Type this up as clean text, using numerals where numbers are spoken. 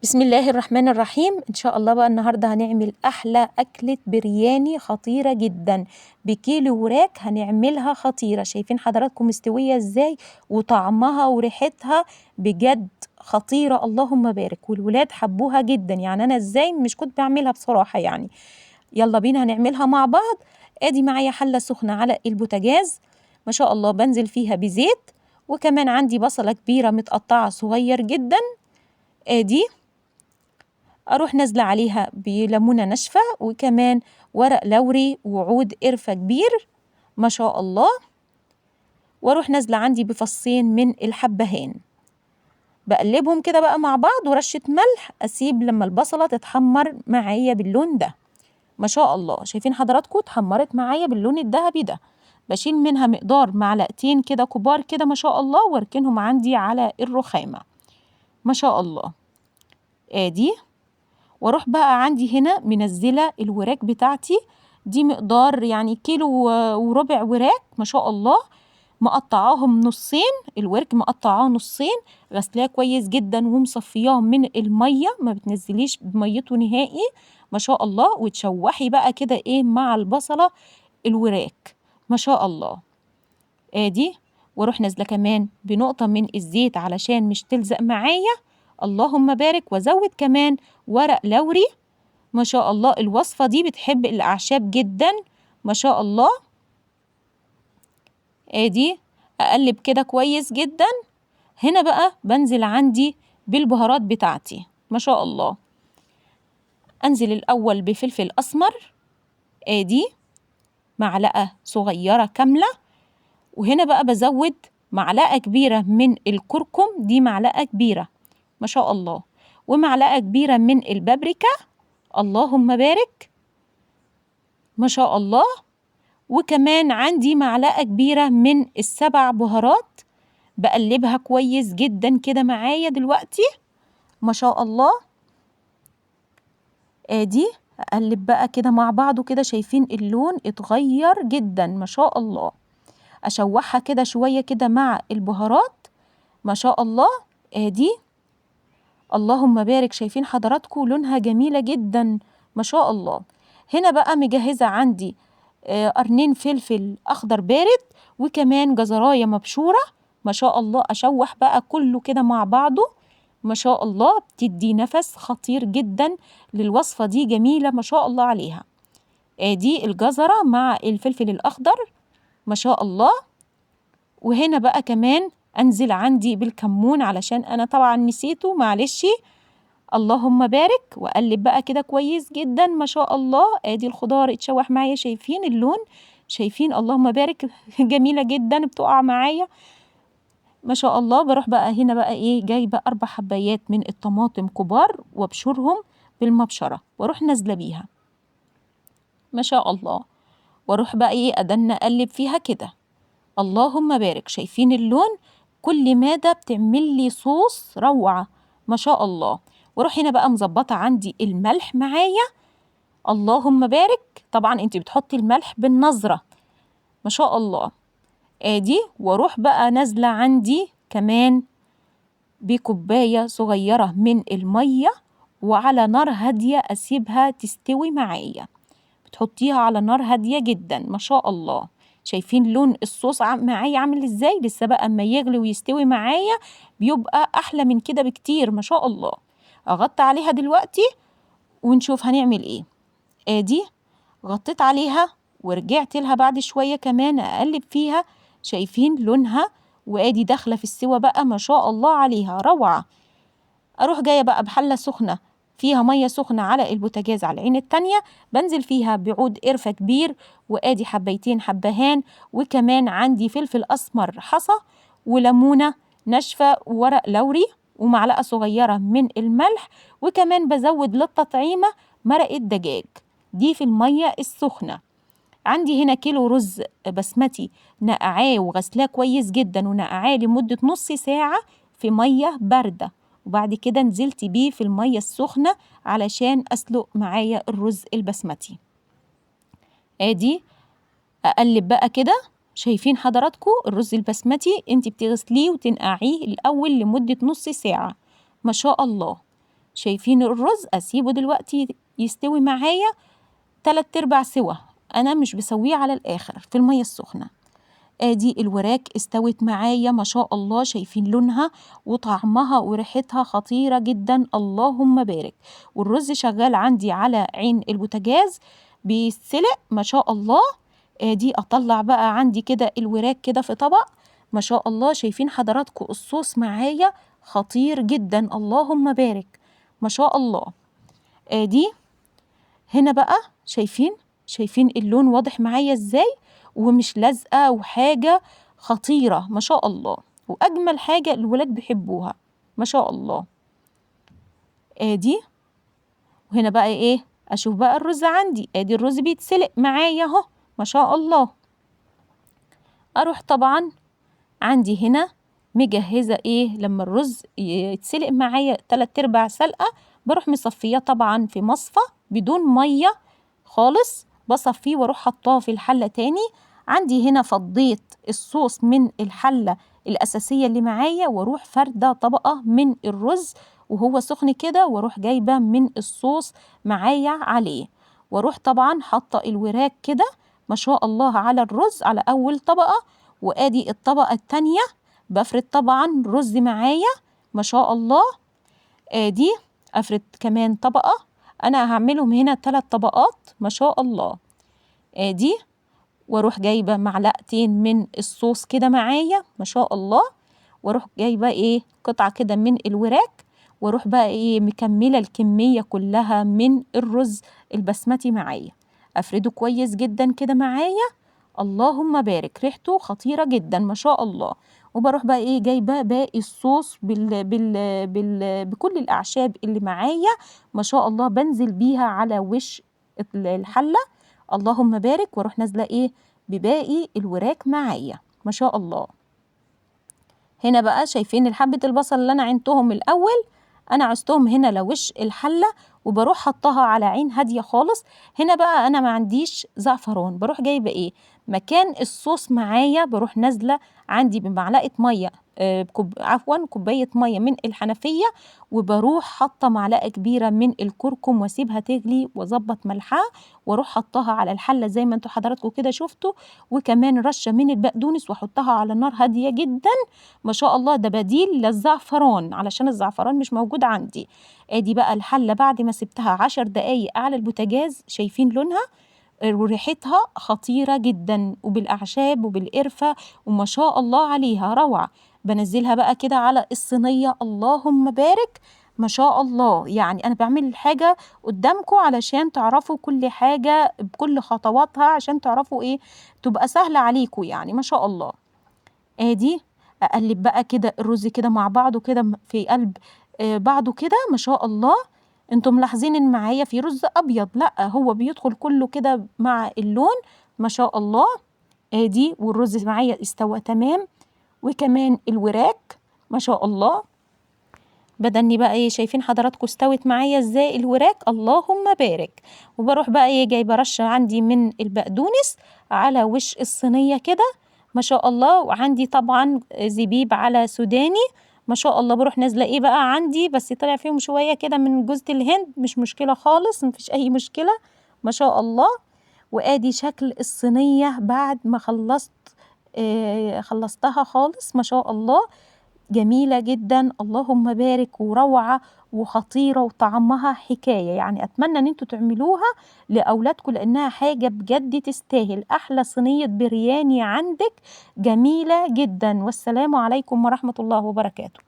بسم الله الرحمن الرحيم. إن شاء الله بقى النهاردة هنعمل أحلى أكلة برياني خطيرة جدا بكيلو وراك. هنعملها خطيرة، شايفين حضراتكم مستوية إزاي وطعمها وريحتها بجد خطيرة، اللهم بارك. والولاد حبوها جدا، يعني أنا إزاي مش كنت بعملها بصراحة يعني. يلا بينا هنعملها مع بعض. ادي معايا حلة سخنة على البوتاجاز، ما شاء الله بنزل فيها بزيت، وكمان عندي بصلة كبيرة متقطعة صغير جدا. ادي أروح نازلة عليها بليمونة ناشفة، وكمان ورق لوري وعود قرفة كبير ما شاء الله، واروح نازلة عندي بفصين من الحبهان، بقلبهم كده بقى مع بعض ورشة ملح، أسيب لما البصلة تتحمر معايا باللون ده ما شاء الله. شايفين حضراتكم اتحمرت معايا باللون الذهبي ده، بشيل منها مقدار معلقتين كده كبار كده ما شاء الله، واركنهم عندي على الرخامة ما شاء الله. ادي واروح بقى عندي هنا منزلة الوراك بتاعتي، دي مقدار يعني كيلو وربع وراك ما شاء الله، مقطعاهم نصين، الورك مقطعاه نصين، غسلاه كويس جدا ومصفياه من المية، ما بتنزليش بميته نهائي ما شاء الله. وتشوحي بقى كده ايه مع البصلة الوراك ما شاء الله. ادي واروح نازلة كمان بنقطة من الزيت علشان مش تلزق معايا، اللهم بارك. وازود كمان ورق لوري ما شاء الله، الوصفة دي بتحب الأعشاب جدا ما شاء الله. ادي أقلب كده كويس جدا. هنا بقى بنزل عندي بالبهارات بتاعتي ما شاء الله. أنزل الأول بفلفل أسمر، ادي معلقة صغيرة كاملة، وهنا بقى بزود معلقة كبيرة من الكركم، دي معلقة كبيرة ما شاء الله، ومعلقة كبيرة من البابريكا اللهم بارك ما شاء الله، وكمان عندي معلقة كبيرة من السبع بهارات، بقلبها كويس جدا كده معايا دلوقتي ما شاء الله. ادي اقلب بقى كده مع بعضه كده، شايفين اللون اتغير جدا ما شاء الله. اشوحها كده شوية كده مع البهارات ما شاء الله. ادي اللهم بارك، شايفين حضراتكم لونها جميلة جدا ما شاء الله. هنا بقى مجهزة عندي قرنين فلفل أخضر بارد، وكمان جزراية مبشورة ما شاء الله. أشوح بقى كله كده مع بعضه ما شاء الله، بتدي نفس خطير جدا للوصفة دي، جميلة ما شاء الله عليها. دي الجزرة مع الفلفل الأخضر ما شاء الله. وهنا بقى كمان أنزل عندي بالكمون علشان أنا طبعا نسيته معلش، اللهم بارك. وأقلب بقى كده كويس جدا ما شاء الله. ادي الخضار اتشوح معايا، شايفين اللون، شايفين اللهم بارك جميلة جدا بتقع معايا ما شاء الله. بروح بقى هنا بقى ايه جايبة 4 حبايات من الطماطم كبار، وابشرهم بالمبشرة واروح نازلة بيها ما شاء الله. واروح بقى ايه ادنى اقلب فيها كده اللهم بارك، شايفين اللون، كل مادة بتعمل لي صوص روعة ما شاء الله. واروح هنا بقى مظبطة عندي الملح معايا اللهم بارك، طبعا انت بتحطي الملح بالنظرة ما شاء الله. ادي واروح بقى نازلة عندي كمان بكوباية صغيرة من المية، وعلى نار هادية اسيبها تستوي معايا، بتحطيها على نار هادية جدا ما شاء الله. شايفين لون الصوص معايا عامل ازاي، لسه بقى اما يغلي ويستوي معايا بيبقى احلى من كده بكتير ما شاء الله. اغطي عليها دلوقتي ونشوف هنعمل ايه. ادي غطيت عليها ورجعت لها بعد شوية كمان اقلب فيها، شايفين لونها، وادي داخلة في السوا بقى ما شاء الله عليها روعة. اروح جاية بقى بحلة سخنة فيها مية سخنة على البوتاجاز على العين التانية، بنزل فيها بعود قرفة كبير، وادي حبيتين حبهان، وكمان عندي فلفل اسمر حصى، وليمونة ناشفة، وورق لوري، ومعلقة صغيرة من الملح، وكمان بزود للتطعيمة مرقة دجاج، دي في المية السخنة. عندي هنا كيلو رز بسمتي نقعاه وغسلاه كويس جدا، ونقعاه لمدة نص ساعة في مية باردة، وبعد كده نزلت بيه في المية السخنة علشان أسلق معايا الرز البسمتي. ادي أقلب بقى كده، شايفين حضراتكم الرز البسمتي انت بتغسليه وتنقعيه الأول لمدة نص ساعة ما شاء الله. شايفين الرز؟ أسيبه دلوقتي يستوي معايا 3/4 سوا، أنا مش بسويه على الآخر في المية السخنة. ادي الوراك استوت معايا ما شاء الله، شايفين لونها وطعمها وريحتها خطيرة جدا، اللهم بارك. والرز شغال عندي على عين البوتاجاز بيتسلق ما شاء الله. ادي اطلع بقى عندي كده الوراك كده في طبق ما شاء الله. شايفين حضراتكم الصوص معايا خطير جدا، اللهم بارك ما شاء الله. ادي هنا بقى شايفين اللون واضح معايا ازاي، ومش لازقة وحاجة خطيرة ما شاء الله، وأجمل حاجة الولاد بيحبوها ما شاء الله. ادي وهنا بقى ايه، اشوف بقى الرز عندي، ادي الرز بيتسلق معايا اهو ما شاء الله. اروح طبعا عندي هنا مجهزة ايه، لما الرز يتسلق معايا 3/4 سلقة بروح مصفياه طبعا في مصفى بدون مية خالص، بصفيه واروح حطاه في الحلة تاني. عندي هنا فضيت الصوص من الحلة الأساسية اللي معايا، واروح فردة طبقة من الرز وهو سخن كده، واروح جايبة من الصوص معايا عليه، واروح طبعا حاطة الوراك كده ما شاء الله على الرز على أول طبقة. وآدي الطبقة التانية بفرد طبعا رز معايا ما شاء الله. آدي أفرد كمان طبقة، أنا هعملهم هنا 3 طبقات ما شاء الله. آدي واروح جايبة معلقتين من الصوص كده معايا ما شاء الله، واروح جايبة ايه قطعة كده من الوراك، واروح بقى ايه مكملة الكمية كلها من الرز البسمتي معايا، افرده كويس جدا كده معايا، اللهم بارك ريحته خطيرة جدا ما شاء الله. وبروح بقى ايه جايبة باقي الصوص بكل الأعشاب اللي معايا ما شاء الله، بنزل بيها على وش الحلة، اللهم بارك، واروح نازلة ايه بباقي الوراك معايا ما شاء الله. هنا بقى شايفين حبة البصل اللي أنا عينتهم الأول، أنا عزتهم هنا لوش الحلة، وبروح حطها على عين هادية خالص. هنا بقى أنا ما عنديش زعفران، بروح جايبة إيه مكان الصوص معايا، بروح نازلة عندي بمعلقة مية كوباية مية من الحنفية، وبروح حاطة معلقة كبيرة من الكركم واسيبها تغلي واظبط ملحها، واروح حطها على الحلة زي ما انتوا حضراتكم كده شفتوا، وكمان رشة من البقدونس واحطها على نار هادية جدا ما شاء الله. ده بديل للزعفران علشان الزعفران مش موجود عندي. ادي بقى الحلة بعد ما سبتها 10 دقايق على البوتاجاز، شايفين لونها وريحتها خطيرة جدا، وبالأعشاب وبالقرفة وما شاء الله عليها روعة. بنزلها بقى كده على الصينية، اللهم بارك ما شاء الله. يعني أنا بعمل الحاجة قدامكم علشان تعرفوا كل حاجة بكل خطواتها، عشان تعرفوا إيه تبقى سهلة عليكم يعني ما شاء الله. ادي اقلب بقى كده الرز كده مع بعضه كده في قلب بعضه كده ما شاء الله. انتم ملاحظين ان معايا في رز ابيض؟ لا، هو بيدخل كله كده مع اللون ما شاء الله. ادي والرز معايا استوى تمام، وكمان الوراك ما شاء الله. بدني بقى ايه شايفين حضراتكم استوت معايا ازاي الوراك، اللهم بارك. وبروح بقى ايه جايبه رشه عندي من البقدونس على وش الصينيه كده ما شاء الله، وعندي طبعا زبيب على سوداني ما شاء الله. بروح نازله ايه بقى عندي بس طلع فيهم شويه كده من جوزة الهند، مش مشكله خالص، مفيش اي مشكله ما شاء الله. وادي شكل الصينيه بعد ما خلصتها خالص ما شاء الله، جميلة جدا اللهم بارك، وروعة وخطيرة وطعمها حكاية. يعني أتمنى أن انتوا تعملوها لأولادكم، لأنها حاجة بجد تستاهل أحلى صينية برياني عندك، جميلة جدا. والسلام عليكم ورحمة الله وبركاته.